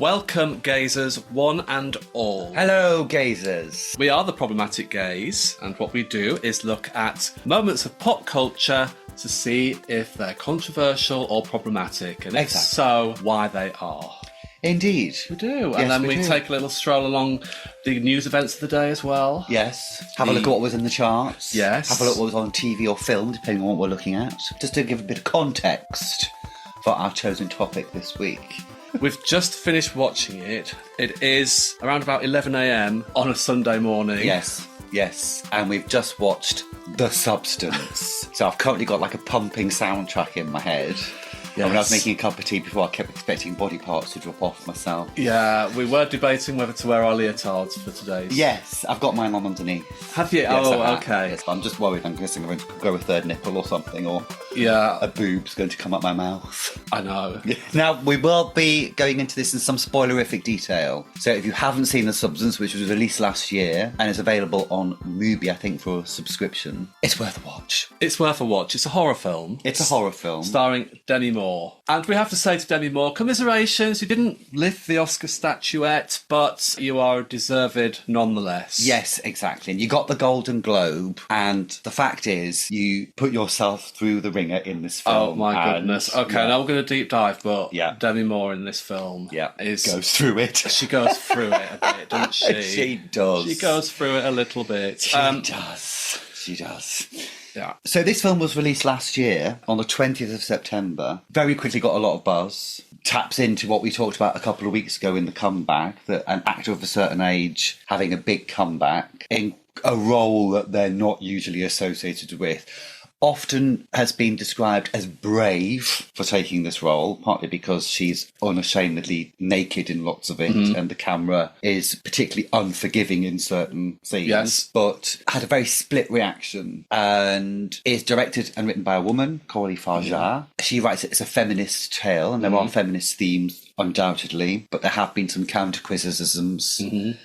Welcome, gazers, one and all. Hello, gazers. We are the Problematic Gaze, and what we do is look at moments of pop culture to see if they're controversial or problematic, and if so, why they are. Indeed. We do. And then we take a little stroll along the news events of the day as well. Yes. Have a look at what was in the charts. Yes. Have a look at what was on TV or film, depending on what we're looking at. Just to give a bit of context for our chosen topic this week. We've just finished watching it. It is around about 11 a.m. on a Sunday morning. Yes. And we've just watched The Substance. So I've currently got like a pumping soundtrack in my head. Yes. And when I was making a cup of tea before, I kept expecting body parts to drop off myself. Yeah, we were debating whether to wear our leotards for today. Yes, I've got mine on underneath. Have you? Yes, Okay. Yes, I'm just worried. I'm guessing I'm going to grow a third nipple or something, or a boob's going to come up my mouth. I know. Now, we will be going into this in some spoilerific detail. So if you haven't seen The Substance, which was released last year and is available on Mubi, I think, for a subscription, it's worth a watch. It's worth a watch. It's a horror film. It's a horror film. Starring Demi Moore. And we have to say to Demi Moore, commiserations, you didn't lift the Oscar statuette, but you are deserved nonetheless. Yes, exactly. And you got the Golden Globe, and the fact is, you put yourself through the ringer in this film. Oh my goodness. Okay, now we're going to deep dive, but Demi Moore in this film goes through it. She goes through it a bit, doesn't she? She does. She goes through it a little bit. She does. Yeah. So this film was released last year on the 20th of September. Very quickly got a lot of buzz. Taps into what we talked about a couple of weeks ago in The Comeback, that an actor of a certain age having a big comeback in a role that they're not usually associated with. Often has been described as brave for taking this role, partly because she's unashamedly naked in lots of it, and the camera is particularly unforgiving in certain scenes, but had a very split reaction, and is directed and written by a woman, Coralie Farjar. She writes it as a feminist tale, and there are feminist themes undoubtedly, but there have been some counter-criticisms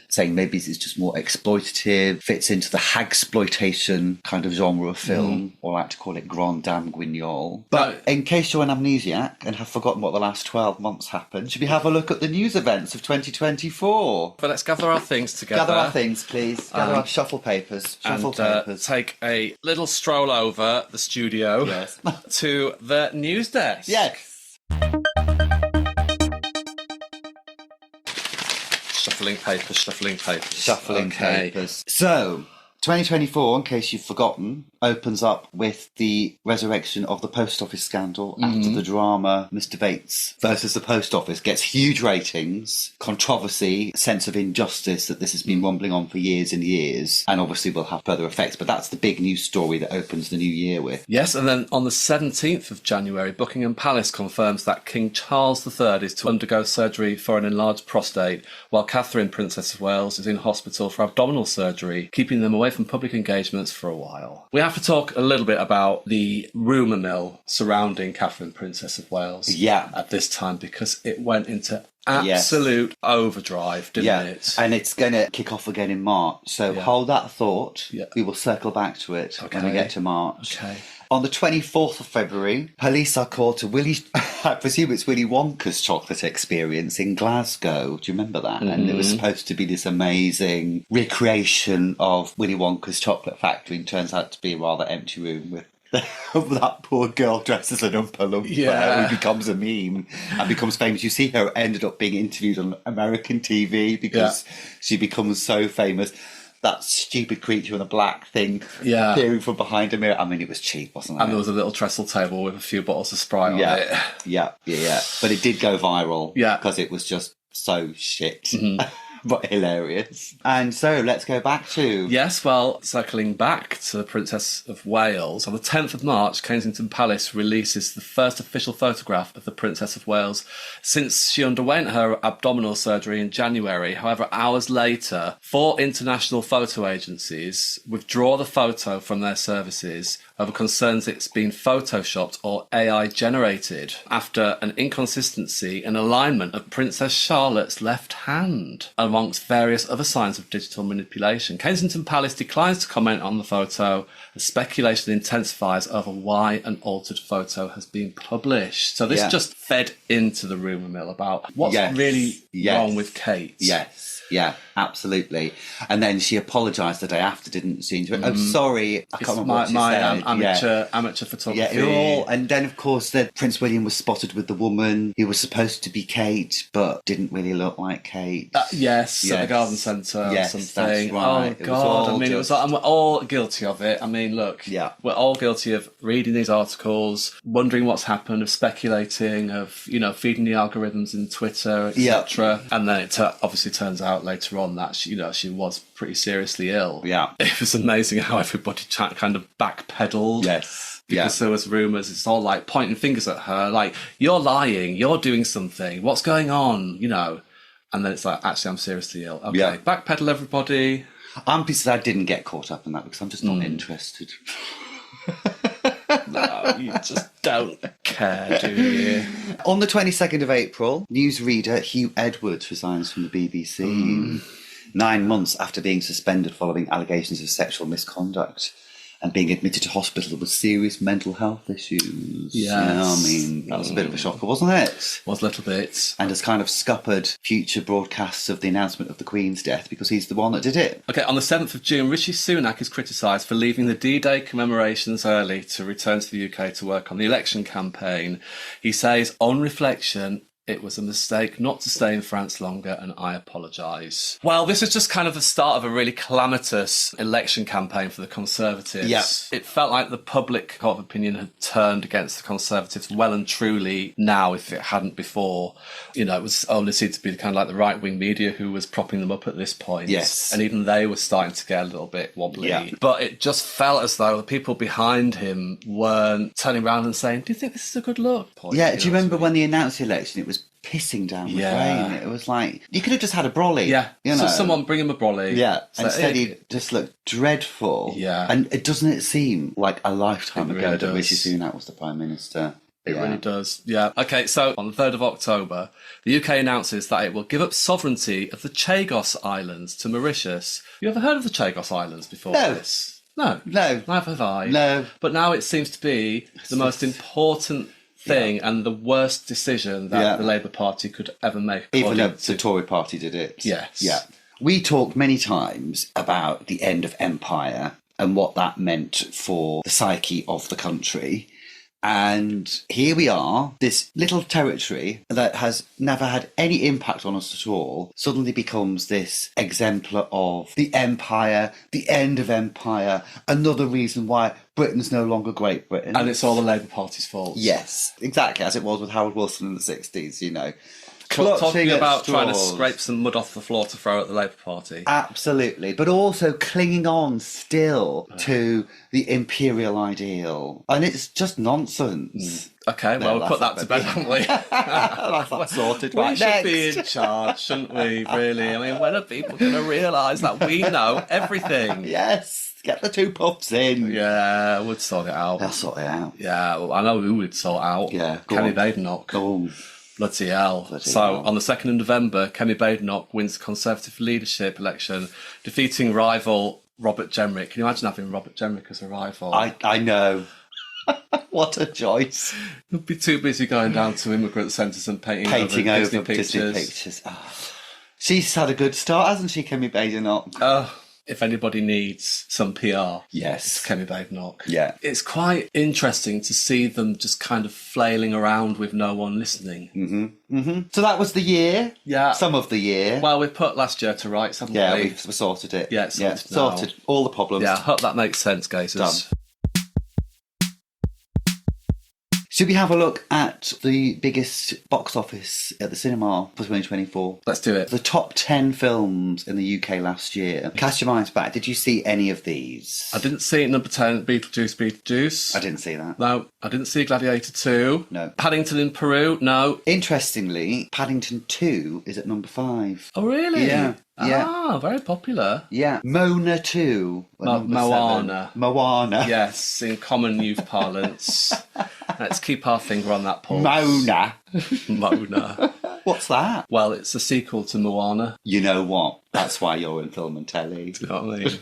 saying maybe it's just more exploitative, fits into the hagsploitation kind of genre of film, or I like to call it grand dame guignol. But in case you're an amnesiac and have forgotten what the last 12 months happened, should we have a look at the news events of 2024? But let's gather our things together. Gather our things, please. Gather our shuffle papers. Take a little stroll over the studio to the news desk. Yes. Shuffling papers. Papers. So, 2024, in case you've forgotten, opens up with the resurrection of the post office scandal after the drama Mr. Bates versus the post office gets huge ratings, controversy, sense of injustice that this has been rumbling on for years and years, and obviously will have further effects. But that's the big news story that opens the new year with. Yes, and then on the 17th of January, Buckingham Palace confirms that King Charles III is to undergo surgery for an enlarged prostate, while Catherine, Princess of Wales, is in hospital for abdominal surgery, keeping them away from public engagements for a while. We have to talk a little bit about the rumour mill surrounding Catherine, Princess of Wales at this time, because it went into absolute overdrive, didn't it? And it's going to kick off again in March. So hold that thought. We will circle back to it when we get to March. Okay. On the 24th of February, police are called to I presume it's Willy Wonka's chocolate experience in Glasgow. Do you remember that? And it was supposed to be this amazing recreation of Willy Wonka's chocolate factory, and turns out to be a rather empty room with that poor girl dressed as an Oompa Loompa who becomes a meme and becomes famous. You see her ended up being interviewed on American TV because she becomes so famous. That stupid creature in a black thing peering from behind a mirror. I mean, it was cheap, wasn't it? And there was a little trestle table with a few bottles of Sprite on it. Yeah. But it did go viral because it was just so shit. But hilarious. And so let's go back to... Yes, well, circling back to the Princess of Wales, on the 10th of March, Kensington Palace releases the first official photograph of the Princess of Wales since she underwent her abdominal surgery in January. However, hours later, 4 international photo agencies withdraw the photo from their services, over concerns it's been photoshopped or AI generated after an inconsistency in alignment of Princess Charlotte's left hand, amongst various other signs of digital manipulation. Kensington Palace declines to comment on the photo as speculation intensifies over why an altered photo has been published. So this just fed into the rumour mill about what's really wrong with Kate. Yes, yeah, absolutely. And then she apologised the day after, didn't she? Oh, sorry, I can't remember what she said. Amateur photography. Yeah, and then of course Prince William was spotted with the woman who was supposed to be Kate, but didn't really look like Kate. At the garden centre or something. That's right. Oh God! It was and we're all guilty of it. I mean, look, we're all guilty of reading these articles, wondering what's happened, of speculating, of feeding the algorithms in Twitter, etc. And then it obviously turns out later on that she was pretty seriously ill. Yeah, it was amazing how everybody kind of backpedaled. Yes. Because there was rumours, it's all like pointing fingers at her, like, you're lying, you're doing something, what's going on, And then it's like, actually, I'm seriously ill. Okay, backpedal, everybody. I'm pleased that I didn't get caught up in that because I'm just not interested. No, you just don't care, do you? On the 22nd of April, newsreader Hugh Edwards resigns from the BBC 9 months after being suspended following allegations of sexual misconduct and being admitted to hospital with serious mental health issues. Yes. I mean, that was a bit of a shocker, wasn't it? Was a little bit. And has kind of scuppered future broadcasts of the announcement of the Queen's death because he's the one that did it. Okay, on the 7th of June, Rishi Sunak is criticised for leaving the D-Day commemorations early to return to the UK to work on the election campaign. He says, on reflection, it was a mistake not to stay in France longer, and I apologise. Well, this is just kind of the start of a really calamitous election campaign for the Conservatives. Yeah. It felt like the public court of opinion had turned against the Conservatives well and truly now, if it hadn't before. It was only seen to be kind of like the right-wing media who was propping them up at this point. Yes. And even they were starting to get a little bit wobbly. Yeah. But it just felt as though the people behind him weren't turning around and saying, do you think this is a good look? Yeah, do you remember when they announced the election, it was pissing down with rain? It was like, you could have just had a brolly. Yeah, so someone bring him a brolly. Yeah, instead he just looked dreadful. Yeah. And doesn't it seem like a lifetime ago that Rishi Sunak was the Prime Minister? It really does, yeah. Okay, so on the 3rd of October, the UK announces that it will give up sovereignty of the Chagos Islands to Mauritius. You ever heard of the Chagos Islands before this? No. No. Neither have I. No. But now it seems to be the most important thing and the worst decision that the Labour Party could ever make. Even though the Tory party did it. Yes. Yeah. We talked many times about the end of empire and what that meant for the psyche of the country. And here we are, this little territory that has never had any impact on us at all, suddenly becomes this exemplar of the empire, the end of empire, another reason why Britain's no longer Great Britain. And it's all the Labour Party's fault. Yes, exactly, as it was with Harold Wilson in the 60s, Talking about trying to scrape some mud off the floor to throw at the Labour Party. Absolutely, but also clinging on still to the imperial ideal. And it's just nonsense. Okay, well, we'll put that to bed, haven't we? That's sorted. We should be in charge, shouldn't we, really? I mean, when are people going to realise that we know everything? Yes, get the 2 pups in. Yeah, we'd sort it out. They'll sort it out. Yeah, well, I know who would sort out. Yeah, Kenny Badenoch. Go on. Bloody hell. On the 2nd of November, Kemi Badenoch wins the Conservative leadership election, defeating rival Robert Jenrick. Can you imagine having Robert Jenrick as a rival? I know. What a choice. He'll be too busy going down to immigrant centres and painting over Disney pictures. Oh. She's had a good start, hasn't she, Kemi Badenoch? If anybody needs some PR, yes, it's Kemi Badenoch. Yeah. It's quite interesting to see them just kind of flailing around with no one listening. Mm-hmm. Mm-hmm. So that was the year? Yeah. Some of the year. Well, we've put last year to rights, haven't we? Yeah, we've sorted it. Yeah, it's sorted now. All the problems. Yeah, I hope that makes sense, guys. Done. Should we have a look at the biggest box office at the cinema for 2024? Let's do it. The top 10 films in the UK last year. Cast your minds back. Did you see any of these? I didn't see number 10, Beetlejuice. I didn't see that. No. I didn't see Gladiator 2. No. Paddington in Peru. No. Interestingly, Paddington 2 is at number 5. Oh, really? Yeah. Yeah. Ah, very popular. Yeah. Mona 2. Moana. Moana. Yes, in common youth parlance. Let's keep our finger on that pulse. Mona. Mona. What's that? Well, it's a sequel to Moana. You know what? That's why you're in film and telly. Do you know what I mean?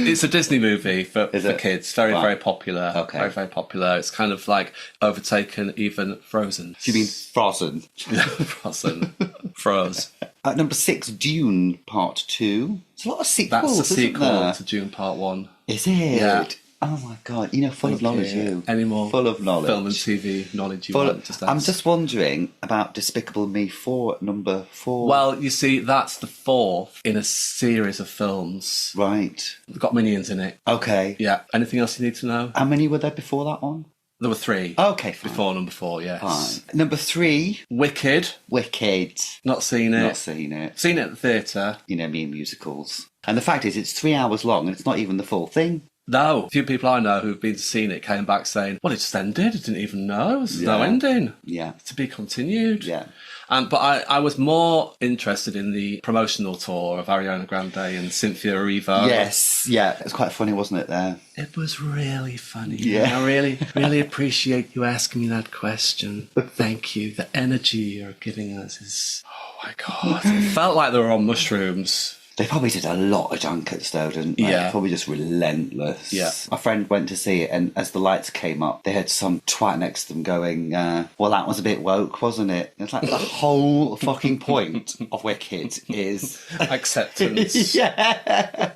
It's a Disney movie for kids. Very, Right. very popular. Okay. Very, very popular. It's kind of like overtaken even Frozen. Do you mean Frozen? Frozen. Froze. At number 6, Dune Part 2. It's a lot of sequels, That's a isn't sequel there? to Dune Part 1. Is it? Yeah. Oh my God. You know, full of knowledge, you. Any more Full of knowledge. film and TV knowledge you Full want? of- I'm just wondering about Despicable Me 4 at number 4. Well, you see, that's the fourth in a series of films. Right. We've got Minions in it. Okay. Yeah. Anything else you need to know? How many were there before that one? There were 3. Okay, fine. Before number 4, yes. Fine. Number 3, Wicked. Wicked. Not seen it. Not seen it. Seen it at the theatre. You know me and musicals. And the fact is, it's 3 hours long and it's not even the full thing. No. A few people I know who've been to seen it came back saying, well, it just ended. I didn't even know. There's no Yeah. ending. Yeah. To be continued. Yeah. But I was more interested in the promotional tour of Ariana Grande and Cynthia Erivo. Yes. Yeah. It was quite funny, wasn't it, there? It was really funny. Yeah. I really, really appreciate you asking me that question. Thank you. The energy you're giving us is... Oh, my God. It felt like they were on mushrooms. They probably did a lot of junkets though, didn't they? Yeah. Probably just relentless. Yeah. My friend went to see it and as the lights came up, they had some twat next to them going, well, that was a bit woke, wasn't it? It's like the whole fucking point of Wicked is... Acceptance. Yeah.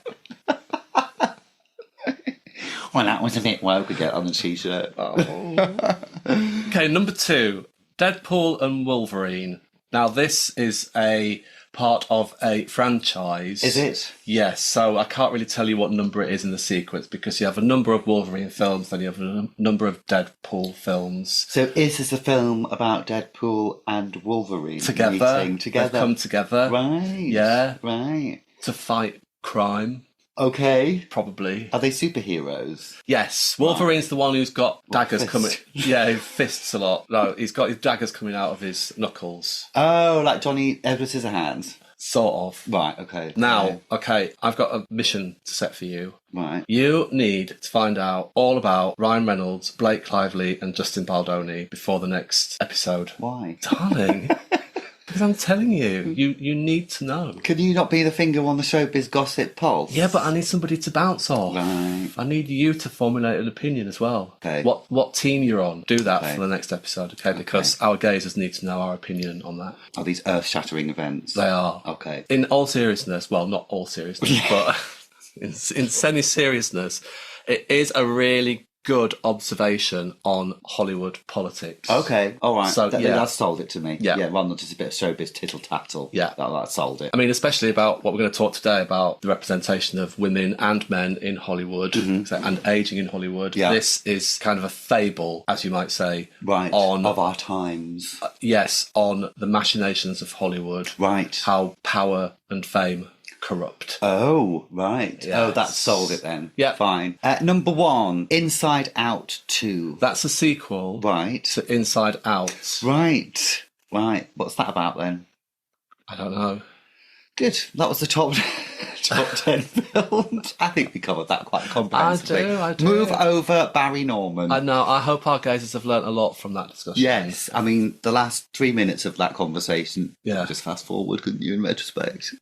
Well, that was a bit woke, get on the t-shirt. Okay, number 2, Deadpool and Wolverine. Now, this is a part of a franchise. Is it? Yes, so I can't really tell you what number it is in the sequence because you have a number of Wolverine films, then you have a number of Deadpool films. So is this a film about Deadpool and Wolverine Together. meeting together? They've come together. Right. Yeah. Right. To fight crime, Okay. probably. Are they superheroes? Yes, Wolverine's the one who's got daggers fists? coming... Yeah, he fists a lot. No, he's got his daggers coming out of his knuckles. Oh, like Johnny Edward Scissorhands. Sort of. Right, okay. Now, okay, I've got a mission to set for you. Right. You need to find out all about Ryan Reynolds, Blake Lively, and Justin Baldoni before the next episode. Why? Darling, because I'm telling you, you need to know. Can you not be the finger on the showbiz gossip pulse? Yeah, but I need somebody to bounce off. Right. I need you to formulate an opinion as well. Okay. What team you're on. Do that Okay. for the next episode, okay? Because our gazers need to know our opinion on that. Are these earth-shattering events? They are. Okay. In all seriousness, well, not all seriousness, but in semi-seriousness, it is a really good observation on Hollywood politics. Okay, all right. So, yeah. That sold it to me. Yeah. rather than just a bit of showbiz tittle-tattle. Yeah. That sold it. I mean, especially about what we're going to talk today about the representation of women and men in Hollywood and ageing in Hollywood. Yeah. This is kind of a fable, as you might say, Right. on Of our times. yes, on the machinations of Hollywood, Right. how power and fame corrupt. Oh, right. Yes. Oh, that sold it then. Yeah. Fine. Number 1, Inside Out 2. That's a sequel Right. to Inside Out. Right. Right. What's that about then? I don't know. Good. That was the top 10 films. I think we covered that quite comprehensively. I do. Move over Barry Norman. I know. I hope our gazers have learnt a lot from that discussion. Yes. I mean, the last 3 minutes of that conversation, Yeah. just fast forward, couldn't you, in retrospect?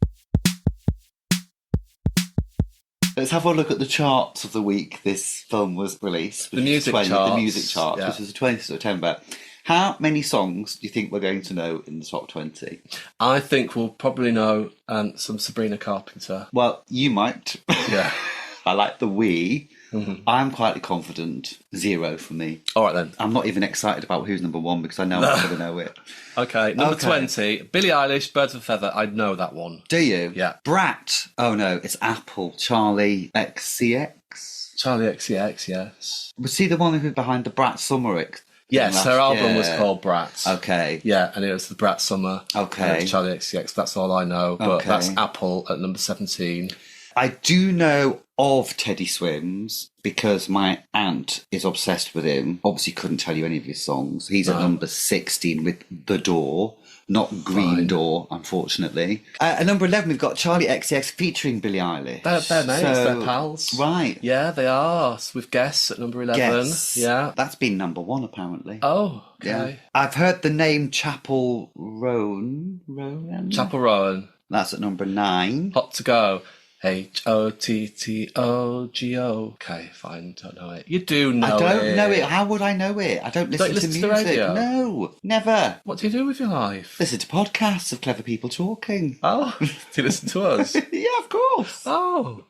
Let's have a look at the charts of the week this film was released. The music charts. The music charts, Yeah. which was the 20th of September. How many songs do you think we're going to know in the top 20? I think we'll probably know some Sabrina Carpenter. Well, you might. Yeah. I like the we. I'm quietly confident. 0 for me. All right, then. I'm not even excited about who's number 1 because I know I'm going to know it. Okay, number Okay. 20, Billie Eilish, Birds of a Feather. I know that one. Do you? Yeah. Brat. Oh no, it's Apple. Charlie XCX. Charlie XCX, yes. Was she the one who behind the Brat Summer? Yes, her last album was year? called Brat. Okay. Yeah, and it was the Brat Summer. Okay. And it was Charlie XCX, that's all I know. But Okay. that's Apple at number 17. I do know of Teddy Swims because my aunt is obsessed with him. Obviously couldn't tell you any of his songs. He's at number 16 with The Door. Not Green Door, unfortunately. At number 11, we've got Charlie XCX featuring Billie Eilish. They're mates, they're pals. Right. Yeah, they are. With Guess at number 11. Guess. Yeah. That's been number 1, apparently. Oh, okay. Yeah. I've heard the name Chapel Rowan. Chapel Rowan. That's at number 9. Hot to Go. Hotttogo. Okay, fine. Don't know it. You do know it. I don't know it. How would I know it? I don't listen to music. The radio? No, never. What do you do with your life? Listen to podcasts of clever people talking. Oh, do you listen to us? Yeah, of course. Oh.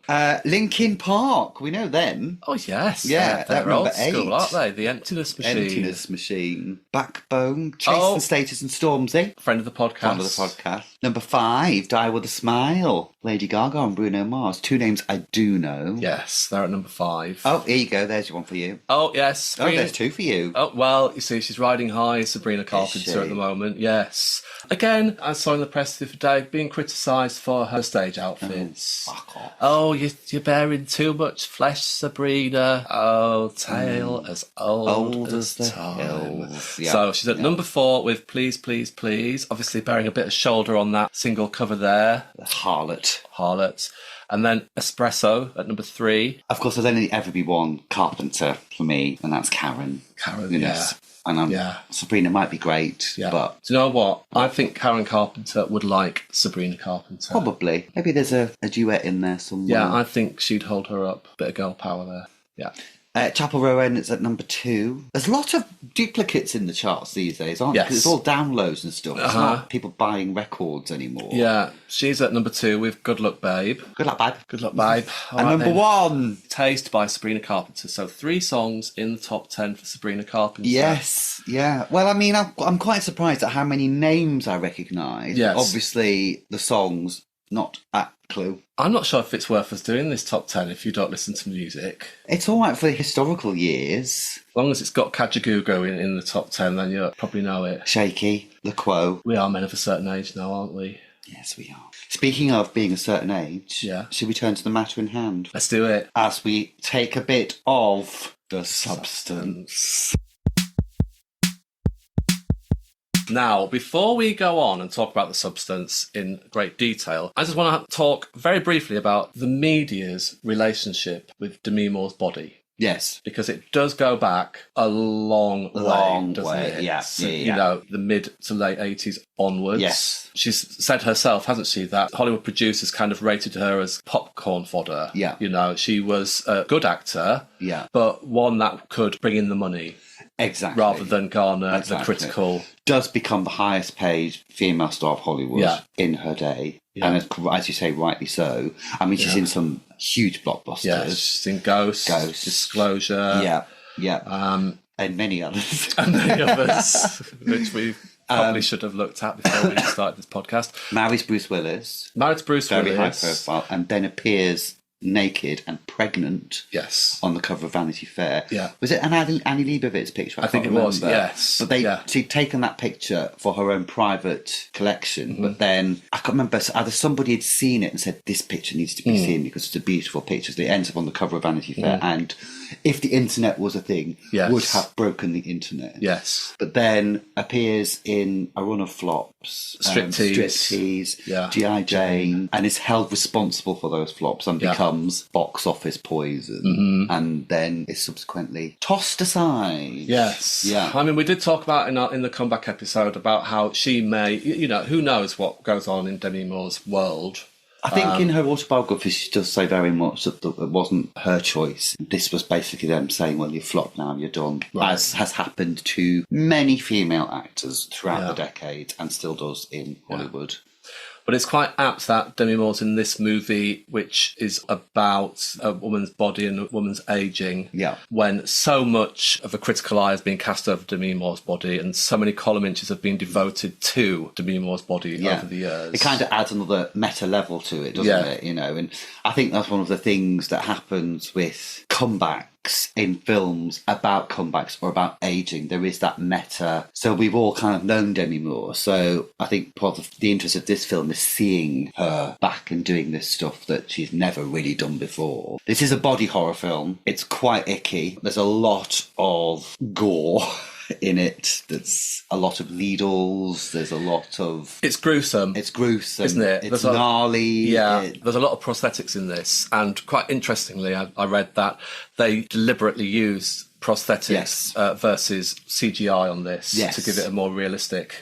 Linkin Park. We know them. Oh, yes. Yeah, they're old number 8. school, aren't they? The Emptiness Machine. Emptiness Machine. Backbone. Chase and Status and Stormzy. Friend of the podcast. Friend of the podcast. Number 5, Die With a Smile. Lady Gaga and Bruno Mars. 2 names I do know. Yes, they're at number 5. Oh, here you go. There's your one for you. Oh, yes. Sabrina. Oh, there's 2 for you. Oh, well, you see, she's riding high, Sabrina Carpenter, at the moment. Yes. Again, I saw in the press the other day being criticised for her stage outfits. Oh, fuck off. Oh, you're bearing too much flesh, Sabrina. Oh, tale as old as the time. hills. Yeah. So she's at number 4 with Please, Please, Please. Obviously bearing a bit of shoulder on that single cover there. The Harlot. And then Espresso at number 3. Of course, there's only ever be one Carpenter for me, and that's Karen. Yeah. And Sabrina might be great, but... Do you know what? I think Karen Carpenter would like Sabrina Carpenter. Probably. Maybe there's a duet in there somewhere. Yeah, I think she'd hold her up. Bit of girl power there. Yeah. Chapel Rowan is at number 2. There's a lot of duplicates in the charts these days, aren't there? Yes. Because it's all downloads and stuff. It's not people buying records anymore. Yeah, she's at number 2 with Good Luck Babe. Good luck, babe. Good Luck Babe. And number 1. Taste by Sabrina Carpenter. So 3 songs in the top 10 for Sabrina Carpenter. Yes, yeah. Well, I mean, I'm quite surprised at how many names I recognise. Yes. Obviously, the songs, not a clue. I'm not sure if it's worth us doing this top 10 if you don't listen to music. It's all right for the historical years. As long as it's got Kajagoogoo in the top 10, then you'll probably know it. Shaky, The Quo. We are men of a certain age now, aren't we? Yes, we are. Speaking of being a certain age, should we turn to the matter in hand? Let's do it. As we take a bit of the substance. Now, before we go on and talk about the substance in great detail, I just want to talk very briefly about the media's relationship with Demi Moore's body. Yes. Because it does go back a long way, doesn't it? Yeah. You know, the mid to late 80s onwards. Yes. She's said herself, hasn't she, that Hollywood producers kind of rated her as popcorn fodder. Yeah. You know, she was a good actor, but one that could bring in the money. Exactly. Rather than garner the critical... Does become the highest paid female star of Hollywood in her day. Yeah. And as you say, rightly so. I mean, she's in some huge blockbusters. Yeah, she's in Ghost, Disclosure. And many others. Which we probably should have looked at before we started this podcast. Marries Bruce Willis. Very high profile. And then appears naked and pregnant on the cover of Vanity Fair. Yeah. Was it an Annie Leibovitz picture? I think it was, yes. But she'd taken that picture for her own private collection, but then I can't remember, either somebody had seen it and said, this picture needs to be seen because it's a beautiful picture. So it ends up on the cover of Vanity Fair, and if the internet was a thing, would have broken the internet. Yes. But then appears in a run of flops. Striptease, G.I. Jane, and is held responsible for those flops and becomes box office poison, and then is subsequently tossed aside. Yes. Yeah. I mean, we did talk about in the comeback episode about how she may, you know, who knows what goes on in Demi Moore's world. I think in her autobiography she does say very much that it wasn't her choice. This was basically them saying, well, you're flopped now, you're done. Right. As has happened to many female actors throughout the decade and still does in Hollywood. But it's quite apt that Demi Moore's in this movie, which is about a woman's body and a woman's ageing, when so much of a critical eye has been cast over Demi Moore's body and so many column inches have been devoted to Demi Moore's body over the years. It kind of adds another meta level to it, doesn't it? You know, and I think that's one of the things that happens with comebacks in films about comebacks or about aging, there is that meta. So we've all kind of known Demi Moore. So I think part of the interest of this film is seeing her back and doing this stuff that she's never really done before. This is a body horror film. It's quite icky. There's a lot of gore in it. There's a lot of needles. There's a lot of... It's gruesome. It's gruesome. Isn't it? It's gnarly. Yeah, there's a lot of prosthetics in this. And quite interestingly, I read that they deliberately used prosthetics versus CGI on this to give it a more realistic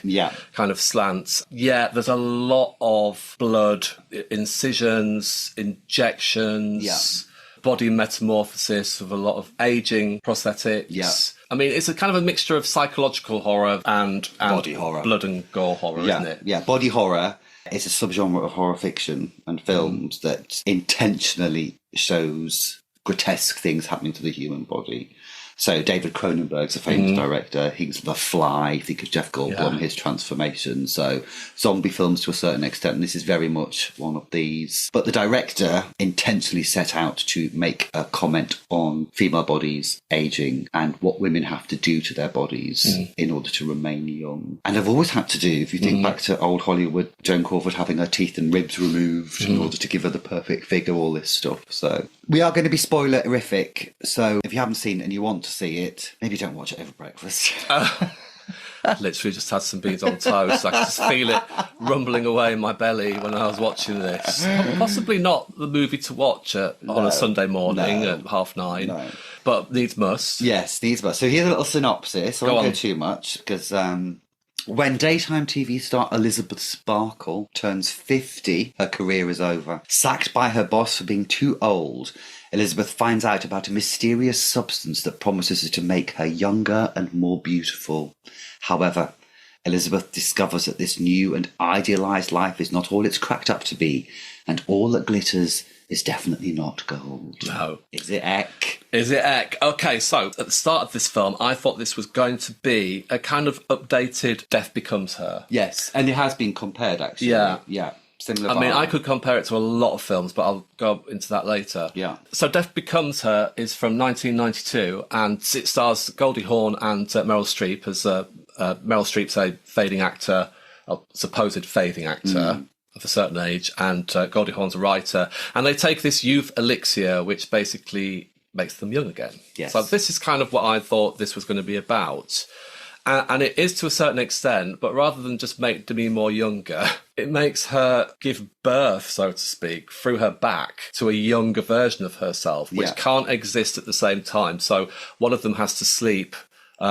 kind of slant. Yeah, there's a lot of blood, incisions, injections, body metamorphosis with a lot of aging prosthetics. Yeah. I mean, it's a kind of a mixture of psychological horror and body horror. Blood and gore horror, isn't it? Yeah, body horror is a subgenre of horror fiction and films that intentionally shows grotesque things happening to the human body. So David Cronenberg's a famous director. He's The Fly. Think of Jeff Goldblum, his transformation. So zombie films to a certain extent, and this is very much one of these. But the director intentionally set out to make a comment on female bodies aging and what women have to do to their bodies in order to remain young. And have always had to do, if you think back to old Hollywood, Joan Crawford having her teeth and ribs removed in order to give her the perfect figure, all this stuff. So we are going to be spoiler-erific. So if you haven't seen it and you want to see it, maybe don't watch it over breakfast. I literally just had some beans on toast. I could just feel it rumbling away in my belly when I was watching this. Possibly not the movie to watch on a Sunday morning at 9:30. No. But needs must. Yes, needs must. So here's a little synopsis. I won't go too much because... when daytime TV star Elizabeth Sparkle turns 50, her career is over. Sacked by her boss for being too old, Elizabeth finds out about a mysterious substance that promises to make her younger and more beautiful. However, Elizabeth discovers that this new and idealised life is not all it's cracked up to be, and all that glitters is definitely not gold. No. Is it Eck? Is it Eck? Okay, so at the start of this film, I thought this was going to be a kind of updated Death Becomes Her. Yes, and it has been compared, actually. Yeah. Similar I mean, I could compare it to a lot of films, but I'll go into that later. Yeah. So Death Becomes Her is from 1992, and it stars Goldie Hawn and Meryl Streep as Meryl Streep's a fading actor, a supposed fading actor of a certain age, and Goldie Hawn's a writer. And they take this youth elixir, which basically makes them young again. Yes. So this is kind of what I thought this was going to be about. And it is to a certain extent, but rather than just make Demi Moore younger, it makes her give birth, so to speak, through her back to a younger version of herself, which can't exist at the same time. So one of them has to sleep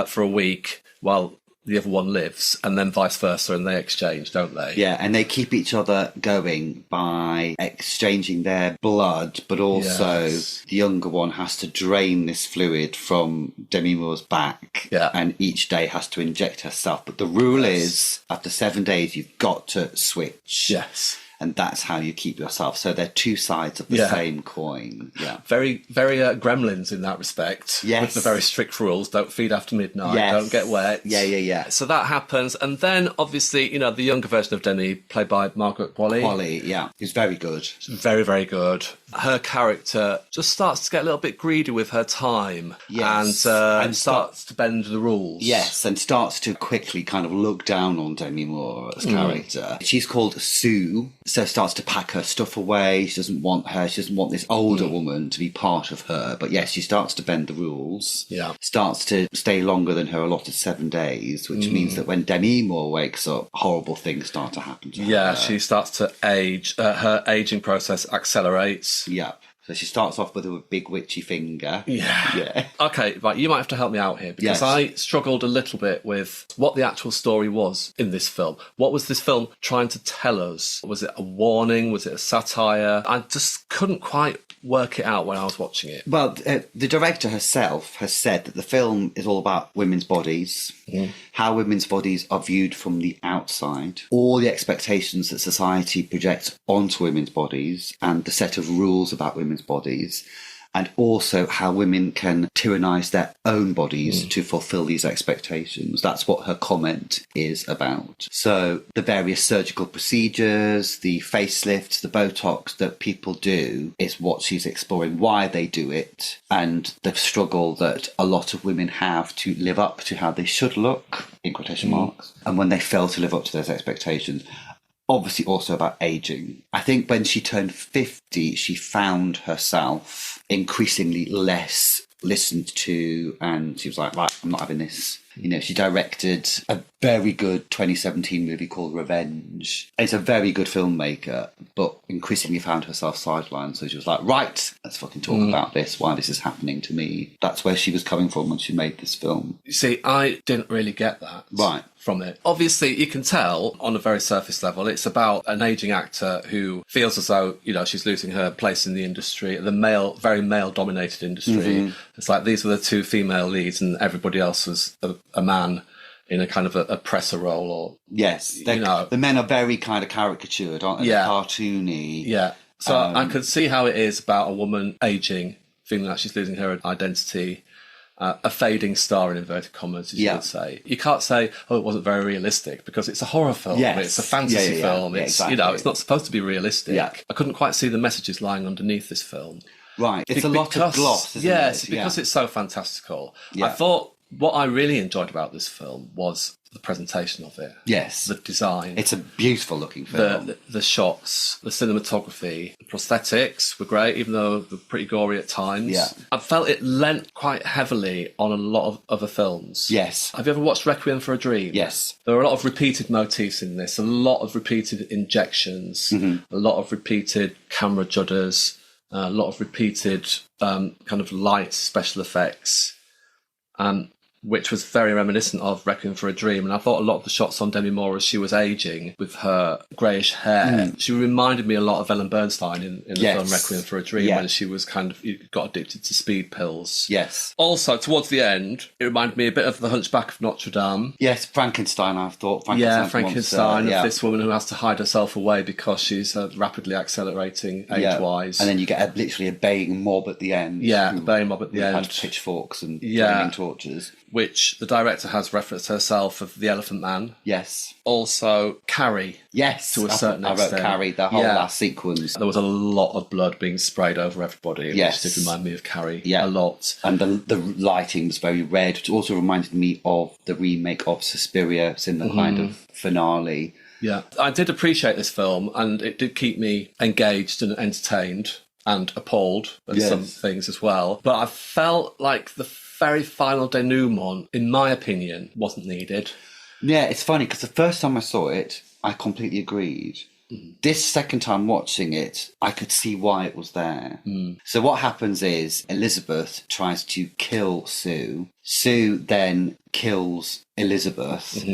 for a week while the other one lives, and then vice versa, and they exchange, don't they? Yeah, and they keep each other going by exchanging their blood, but also the younger one has to drain this fluid from Demi Moore's back, and each day has to inject herself. But the rule is, after 7 days, you've got to switch. Yes. And that's how you keep yourself. So they're two sides of the same coin. Yeah. Very, very Gremlins in that respect. Yes. With the very strict rules. Don't feed after midnight. Yes. Don't get wet. Yeah. So that happens. And then, obviously, you know, the younger version of Demi, played by Margaret Qualley. Is very good. Very, very good. Her character just starts to get a little bit greedy with her time. Yes. And starts to bend the rules. Yes, and starts to quickly kind of look down on Demi Moore's character. She's called Sue, so starts to pack her stuff away. She doesn't want her. She doesn't want this older woman to be part of her. But yes, she starts to bend the rules. Yeah. Starts to stay longer than her allotted 7 days, which means that when Demi Moore wakes up, horrible things start to happen to her. Yeah, she starts to age. Her aging process accelerates. Yeah. So she starts off with a big witchy finger. Yeah. Okay, right, you might have to help me out here, because I struggled a little bit with what the actual story was in this film. What was this film trying to tell us? Was it a warning? Was it a satire? I just couldn't quite work it out when I was watching it. Well, the director herself has said that the film is all about women's bodies, how women's bodies are viewed from the outside, all the expectations that society projects onto women's bodies, and the set of rules about women's bodies. and also how women can tyrannise their own bodies to fulfil these expectations. That's what her comment is about. So the various surgical procedures, the facelifts, the Botox that people do is what she's exploring, why they do it, and the struggle that a lot of women have to live up to how they should look, in quotation marks, and when they fail to live up to those expectations. Obviously also about aging. I think when she turned 50, she found herself increasingly less listened to, and she was like, right, I'm not having this. You know, she directed a very good 2017 movie called Revenge. It's a very good filmmaker, but increasingly found herself sidelined. So she was like, right, let's fucking talk about this, why this is happening to me. That's where she was coming from when she made this film. You see, I didn't really get that. Right. From it. Obviously, you can tell on a very surface level, it's about an aging actor who feels as though, you know, she's losing her place in the industry, the very male-dominated industry. It's like these were the two female leads and everybody else was a man in a kind of a oppressor role. Or yes, the men are very kind of caricatured, aren't they? Yeah. Cartoony. Yeah. So I could see how it is about a woman aging, feeling like she's losing her identity. A fading star in inverted commas, as you would say. You can't say, oh, it wasn't very realistic, because it's a horror film. Yes. It's a fantasy film. It's exactly. You know, it's not supposed to be realistic. Yeah. I couldn't quite see the messages lying underneath this film. Right. It's a lot of gloss, isn't it? Yes, because it's so fantastical. Yeah. I thought what I really enjoyed about this film was the presentation of it. Yes. The design. It's a beautiful looking film. The shots, the cinematography, the prosthetics were great, even though they're pretty gory at times. Yeah. I felt it lent quite heavily on a lot of other films. Yes. Have you ever watched Requiem for a Dream? Yes. There are a lot of repeated motifs in this, a lot of repeated injections, a lot of repeated camera judders, a lot of repeated kind of light special effects. Which was very reminiscent of Requiem for a Dream. And I thought a lot of the shots on Demi Moore as she was aging with her greyish hair, she reminded me a lot of Ellen Bernstein in the film Requiem for a Dream, when she was kind of got addicted to speed pills. Yes. Also, towards the end, it reminded me a bit of The Hunchback of Notre Dame. Yes, Frankenstein, I've thought. Frankenstein, of this woman who has to hide herself away because she's rapidly accelerating age-wise. And then you get literally a baying mob at the end. Yeah, a baying mob at the end. Had pitchforks and flaming torches. Which the director has referenced herself of The Elephant Man. Yes. Also, Carrie. Yes. To a certain extent. I wrote Carrie, the whole last sequence. There was a lot of blood being sprayed over everybody. Yes. Which did remind me of Carrie a lot. And the lighting was very red, which also reminded me of the remake of Suspiria. It's in the kind of finale. Yeah. I did appreciate this film, and it did keep me engaged and entertained and appalled at some things as well. But I felt like the very final denouement, in my opinion, wasn't needed. Yeah, it's funny because the first time I saw it, I completely agreed. This second time watching it, I could see why it was there. So what happens is Elizabeth tries to kill Sue. Sue then kills Elizabeth.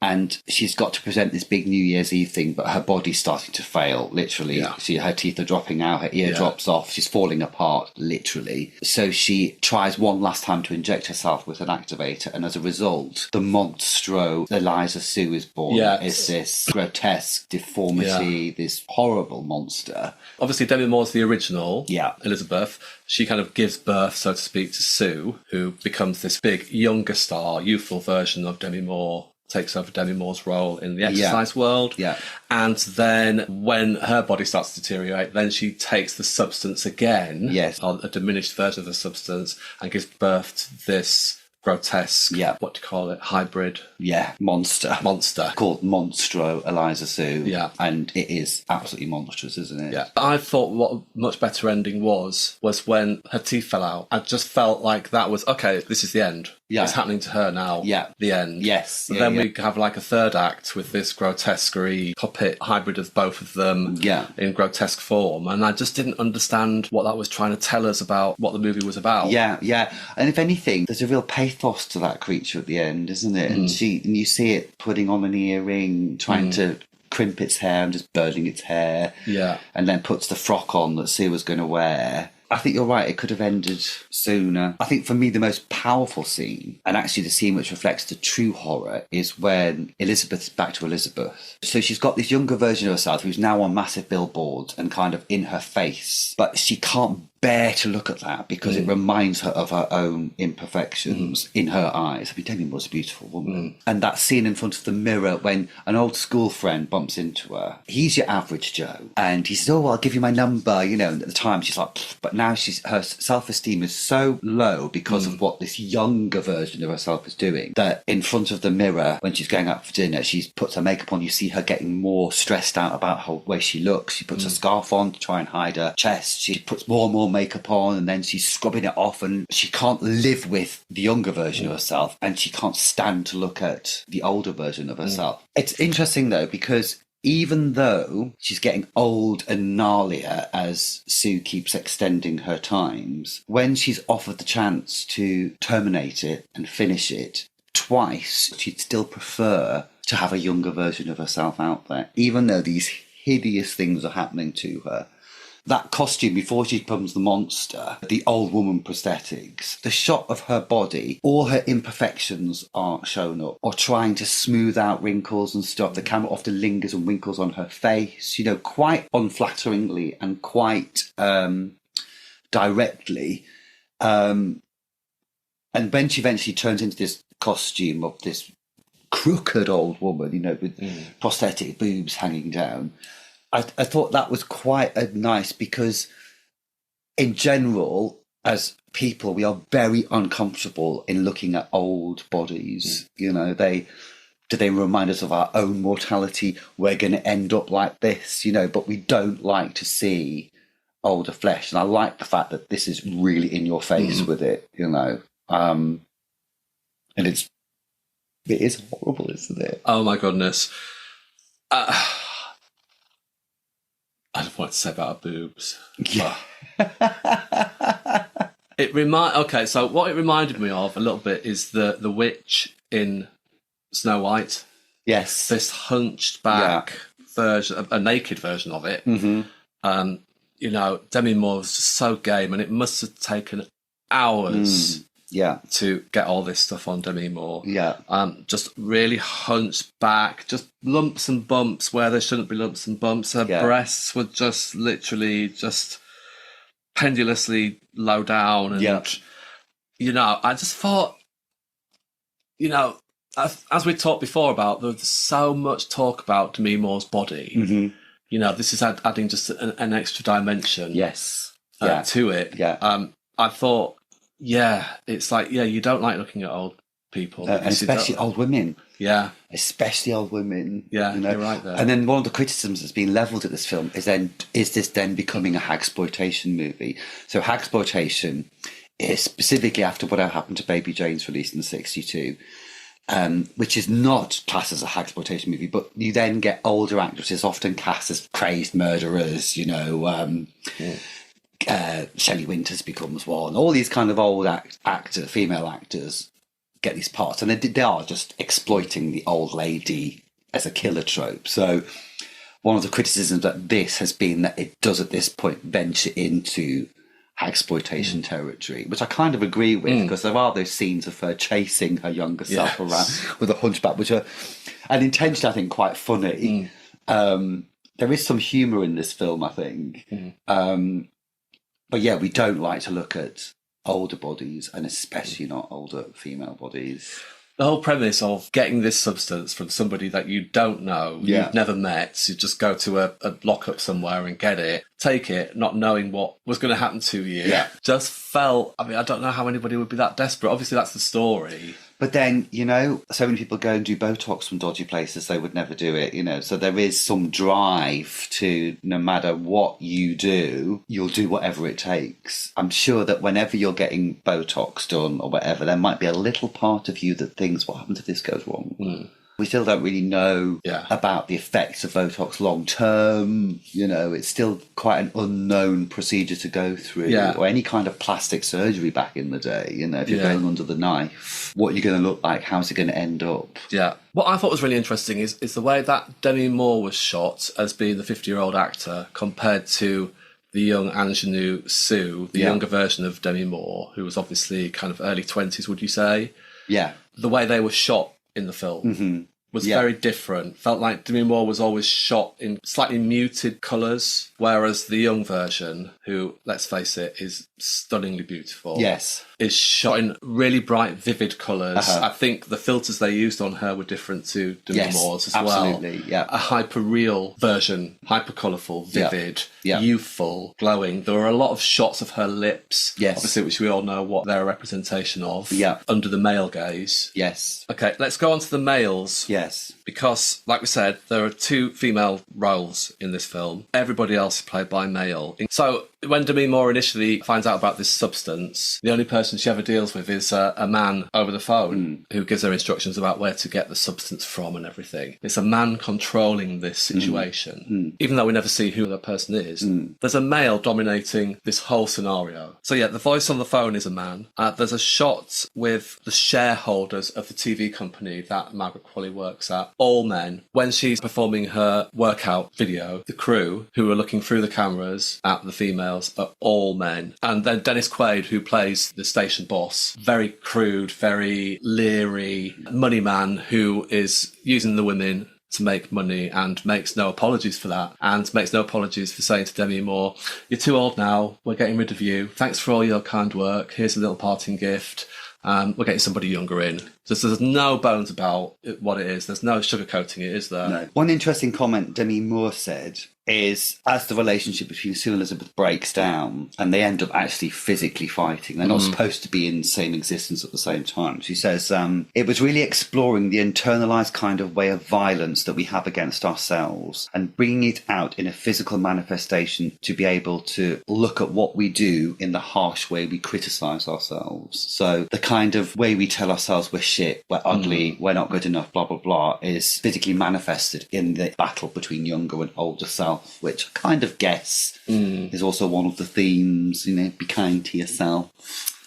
And she's got to present this big New Year's Eve thing, but her body's starting to fail, literally. Yeah. Her teeth are dropping out, her ear drops off, she's falling apart, literally. So she tries one last time to inject herself with an activator, and as a result, the monstro Eliza Sue is born. It's this grotesque deformity, this horrible monster. Obviously, Demi Moore's the original, Elizabeth. She kind of gives birth, so to speak, to Sue, who becomes this big, younger star, youthful version of Demi Moore. Takes over Demi Moore's role in the exercise world. Yeah. And then when her body starts to deteriorate, then she takes the substance again, or a diminished version of the substance, and gives birth to this grotesque, what do you call it, hybrid? Yeah, monster. Called Monstro Eliza Sue. Yeah. And it is absolutely monstrous, isn't it? Yeah. I thought what a much better ending was when her teeth fell out. I just felt like that was, okay, this is the end. Yeah. It's happening to her now. Yeah. The end. Yes. But then we have like a third act with this grotesquerie puppet hybrid of both of them in grotesque form. And I just didn't understand what that was trying to tell us about what the movie was about. Yeah, yeah. And if anything, there's a real pathos to that creature at the end, isn't it? And you see it putting on an earring, trying to crimp its hair and just burning its hair. Yeah. And then puts the frock on that Sue was going to wear. I think you're right, it could have ended sooner. I think for me the most powerful scene, and actually the scene which reflects the true horror, is when Elizabeth is back to Elizabeth. So she's got this younger version of herself who's now on massive billboards and kind of in her face, but she can't bear to look at that because it reminds her of her own imperfections in her eyes. I mean, Demi Moore's a beautiful woman. And that scene in front of the mirror when an old school friend bumps into her, he's your average Joe. And he says, oh, well, I'll give you my number, you know. And at the time, she's like, pfft. But now her self-esteem is so low because of what this younger version of herself is doing, that in front of the mirror, when she's going out for dinner, she puts her makeup on. You see her getting more stressed out about her way she looks. She puts a scarf on to try and hide her chest. She puts more and more makeup on, and then she's scrubbing it off, and she can't live with the younger version of herself, and she can't stand to look at the older version of herself. It's interesting though, because even though she's getting old and gnarlier as Sue keeps extending her times, when she's offered the chance to terminate it and finish it twice, she'd still prefer to have a younger version of herself out there, even though these hideous things are happening to her. That costume before she becomes the monster, the old woman prosthetics, the shot of her body, all her imperfections are shown up, or trying to smooth out wrinkles and stuff. The camera often lingers and wrinkles on her face, you know, quite unflatteringly and quite directly. And when she eventually turns into this costume of this crooked old woman, you know, with prosthetic boobs hanging down, I thought that was quite nice, because in general, as people, we are very uncomfortable in looking at old bodies. You know, they remind us of our own mortality. We're going to end up like this, you know, but we don't like to see older flesh. And I like the fact that this is really in your face with it, you know. And it is horrible, isn't it? Oh my goodness. I don't know what to say about her boobs. Yeah. So what it reminded me of a little bit is the witch in Snow White. Yes. This hunched back version, a naked version of it. You know, Demi Moore was just so game, and it must have taken hours to get all this stuff on Demi Moore. Just really hunched back, just lumps and bumps where there shouldn't be lumps and bumps. Her breasts were just literally just pendulously low down. And, you know, I just thought, you know, as we talked before about, there's so much talk about Demi Moore's body. You know, this is adding just an extra dimension to it. I thought, it's like, you don't like looking at old people. And especially old women. Yeah. Especially old women. Yeah, you know? You're right there. And then one of the criticisms that's been levelled at this film is this then becoming a hagsploitation movie? So hagsploitation is specifically after what happened to Baby Jane's released in 1962, which is not classed as a hagsploitation movie, but you then get older actresses often cast as crazed murderers, you know, Shelley Winters becomes one. All these kind of old female actors get these parts, and they are just exploiting the old lady as a killer trope. So one of the criticisms that this has been that it does at this point venture into hagsploitation territory, which I kind of agree with, because there are those scenes of her chasing her younger self around with a hunchback, which are, and intentionally, I think, quite funny. There is some humour in this film, I think. But yeah, we don't like to look at older bodies, and especially not older female bodies. The whole premise of getting this substance from somebody that you don't know, you've never met, you just go to a lockup somewhere and get it, take it, not knowing what was going to happen to you, just felt, I mean, I don't know how anybody would be that desperate. Obviously, that's the story. But then, you know, so many people go and do Botox from dodgy places, they would never do it, you know. So there is some drive to, no matter what you do, you'll do whatever it takes. I'm sure that whenever you're getting Botox done or whatever, there might be a little part of you that thinks, what happens if this goes wrong? We still don't really know about the effects of Botox long term. You know, it's still quite an unknown procedure to go through. Or any kind of plastic surgery back in the day. You know, if you're going under the knife, what you're going to look like, how's it going to end up? Yeah. What I thought was really interesting is the way that Demi Moore was shot as being the 50-year-old actor compared to the young ingenue Sue, the younger version of Demi Moore, who was obviously kind of early 20s, would you say? Yeah. The way they were shot in the film was very different. Felt like Demi Moore was always shot in slightly muted colours, whereas the young version, who, let's face it, is stunningly beautiful, is shot in really bright, vivid colours. I think the filters they used on her were different to Demi Moore's as absolutely, well. A hyper-real version, hyper-colourful, vivid, youthful, glowing. There were a lot of shots of her lips, obviously, which we all know what they're a representation of, under the male gaze. Okay, let's go on to the males. Because, like we said, there are 2 female roles in this film. Everybody else is played by male. So when Demi Moore initially finds out about this substance, the only person she ever deals with is a man over the phone who gives her instructions about where to get the substance from and everything. It's a man controlling this situation. Even though we never see who the person is, there's a male dominating this whole scenario. So the voice on the phone is a man. There's a shot with the shareholders of the TV company that Margaret Qualley works at, all men. When she's performing her workout video, the crew who are looking through the cameras at the females are all men. And then Dennis Quaid, who plays the station boss, very crude, very leery money man who is using the women to make money and makes no apologies for that, and makes no apologies for saying to Demi Moore, "You're too old now, we're getting rid of you. Thanks for all your kind work. Here's a little parting gift. We're getting somebody younger in." So there's no bones about what it is. There's no sugarcoating it, is there? No. One interesting comment Demi Moore said is, as the relationship between Sue and Elizabeth breaks down and they end up actually physically fighting, they're not supposed to be in the same existence at the same time. She says, it was really exploring the internalised kind of way of violence that we have against ourselves and bringing it out in a physical manifestation to be able to look at what we do in the harsh way we criticise ourselves. So the kind of way we tell ourselves we're shit, we're ugly, we're not good enough, blah, blah, blah, is physically manifested in the battle between younger and older self, which I kind of guess is also one of the themes, be kind to yourself.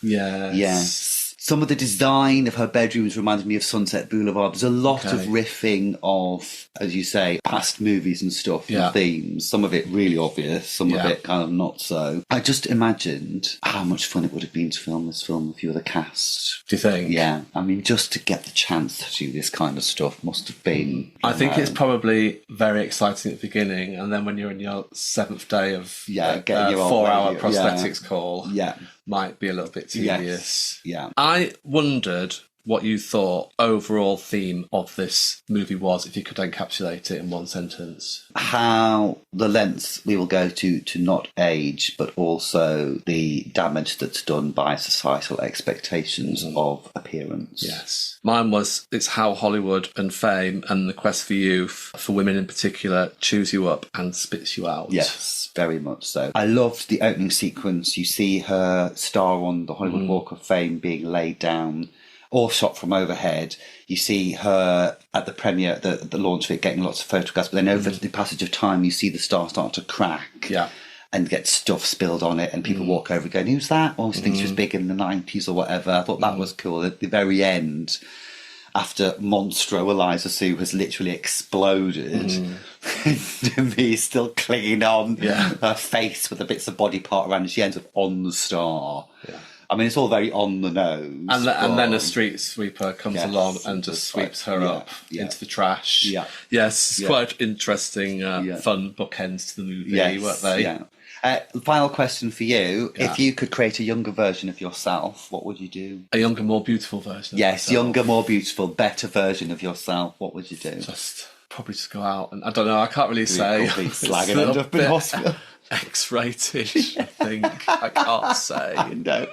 Yes. Some of the design of her bedrooms reminded me of Sunset Boulevard. There's a lot of riffing of, as you say, past movies and stuff, and themes. Some of it really obvious, some of it kind of not so. I just imagined how much fun it would have been to film this film with you, the cast. Do you think? Yeah. I mean, just to get the chance to do this kind of stuff must have been... I think it's probably very exciting at the beginning, and then when you're in your 7th day of getting your 4-hour prosthetics call... might be a little bit tedious. I wondered what you thought overall theme of this movie was, if you could encapsulate it in one sentence. How the lengths we will go to not age, but also the damage that's done by societal expectations of appearance. Yes. Mine was, it's how Hollywood and fame and the quest for youth, for women in particular, chews you up and spits you out. Yes, very much so. I loved the opening sequence. You see her star on the Hollywood Walk of Fame being laid down, or shot from overhead. You see her at the premiere, the launch of it, getting lots of photographs, but then over the passage of time, you see the star start to crack and get stuff spilled on it, and people walk over going, "Who's that?" I always think she was big in the 90s or whatever. I thought that was cool. At the very end, after Monstro Eliza Sue has literally exploded, and he's still clinging on her face with the bits of body part around, and she ends up on the star. I mean, it's all very on the nose. And then a street sweeper comes along and just sweeps her up into the trash. Yes, it's quite interesting, fun bookends to the movie, weren't they? Final question for you. If you could create a younger version of yourself, what would you do? A younger, more beautiful version of yourself. Younger, more beautiful, better version of yourself. What would you do? Probably just go out and, I don't know, I can't really say. Probably slag and end up in hospital. X-rated, I think. I can't say. No.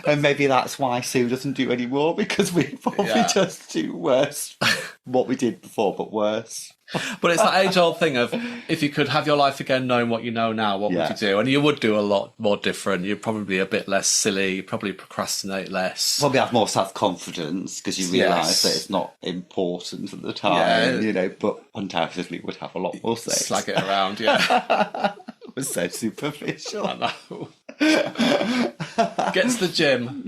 And maybe that's why Sue doesn't do any more, because we probably just do worse what we did before, but worse. But it's that age-old thing of, if you could have your life again knowing what you know now, what would you do? And you would do a lot more different. You'd probably be a bit less silly. You'd probably procrastinate less. Probably have more self-confidence, because you realise that it's not important at the time, but undoubtedly would have a lot more sex. Slag it around, It was so superficial. I know. Gets the gym.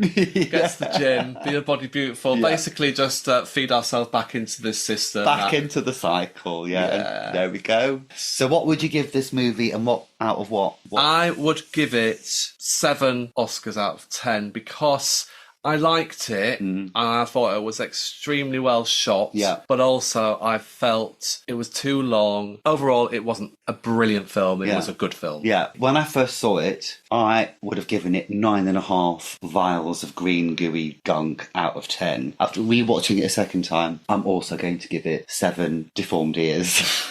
Be a body beautiful. Basically just feed ourselves back into this system. Back into the cycle, And there we go. So what would you give this movie, and what out of what? I would give it 7 Oscars out of 10, because I liked it, and I thought it was extremely well shot. Yeah. But also, I felt it was too long. Overall, it wasn't a brilliant film. It was a good film. Yeah. When I first saw it, I would have given it 9.5 vials of green gooey gunk out of 10. After rewatching it a second time, I'm also going to give it 7 deformed ears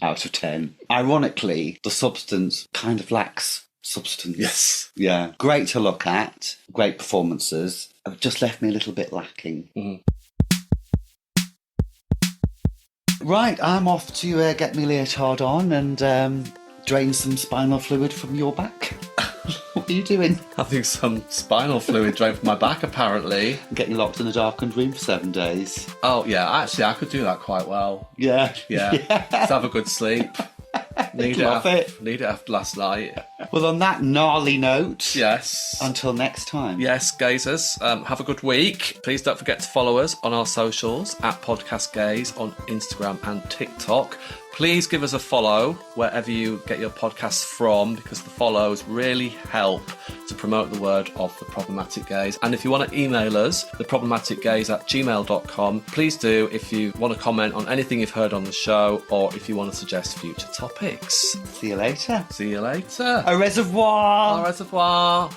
out of 10. Ironically, the substance kind of lacks substance. Yes. Yeah. Great to look at. Great performances. Have just left me a little bit lacking. Right, I'm off to get me leotard on and drain some spinal fluid from your back. What are you doing? Having some spinal fluid drained from my back, apparently. Getting locked in a darkened room for 7 days. Oh, yeah, actually, I could do that quite well. Yeah. Yeah. Just have a good sleep. Need it after last night. Well, on that gnarly note, Yes. until next time. Yes, gazers, have a good week. Please don't forget to follow us on our socials at Podcast Gaze on Instagram and TikTok. Please give us a follow wherever you get your podcasts from, because the follows really help to promote the word of The Problematic Gaze. And if you want to email us, theproblematicgaze@gmail.com, please do if you want to comment on anything you've heard on the show or if you want to suggest future topics. See you later. See you later. Au reservoir. Au reservoir.